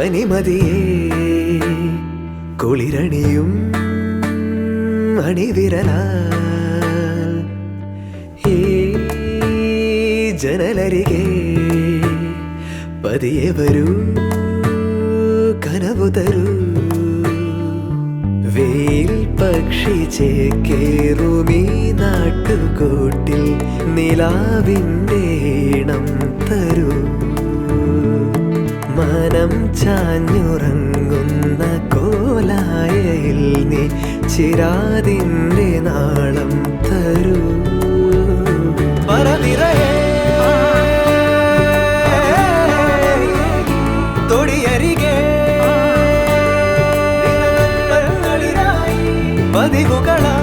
പനിമതിയേ കുളിരണിയും അണിവിരലാൽ ഈ ജനലരികെ പതിയെ വരൂ കനവു തരൂ വെയിൽ പക്ഷി ചേക്കേറുമീ നാട്ടുകൂട്ടിൽ നിലാവിൻ്റെ ഈണം തരൂ മനം ചാഞ്ഞുറങ്ങുന്ന കോലായയിൽ നീ ചിരാതിൻ്റെ നാളം തരൂ പറനിറയേ തൊടിയരികെ പതിവുകളാ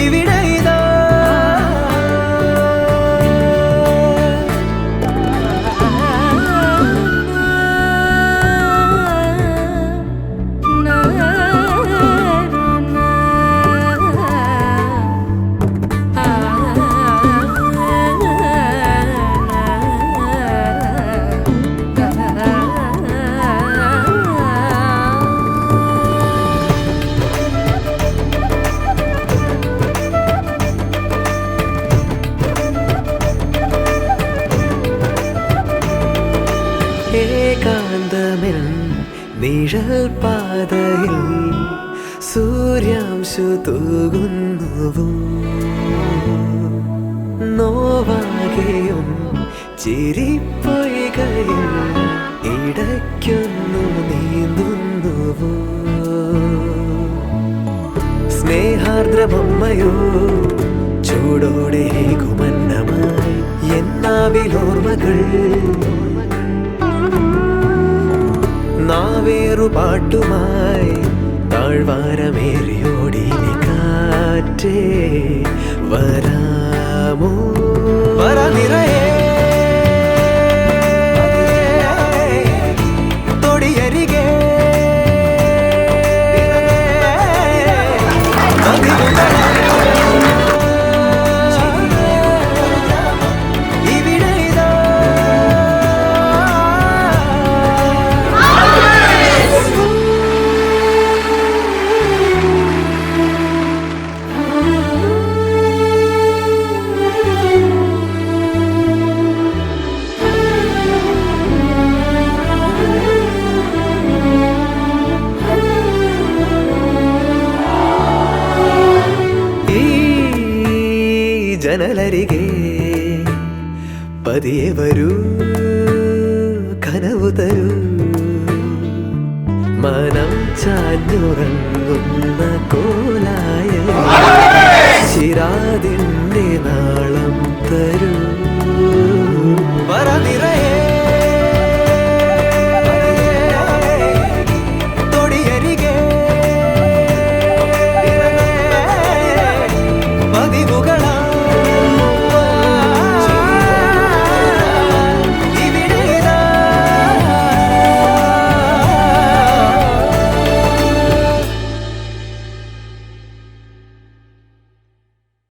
ഇവിടെ ഇതാ ഏകാന്തമിൽ നിഴൽ പാതയിൽ സൂര്യാംശു തൂകുന്നുവോ നോവാകെയും ചിരിപ്പൊയ്കയിൽ ഇടയ്ക്കൊന്നു നീന്തുന്നുവോ സ്നേഹാർദ്രമമ്മയോ ചൂടോടെ കുമന്നമായി എന്നാവിലോർമ്മകൾ നാവേറു പാട്ടുമായി താഴ്വാരമേറിയോടി കാറ്റേ വരാമോ പറനിറയേ തൊടിയരികെ ജനലരികെ പതിയെ വരൂ കനവു തരൂ മനം ചാഞ്ഞുറങ്ങുന്ന കോലായ ചിരാതിൻ്റെ നാളം തരൂ പറനിറ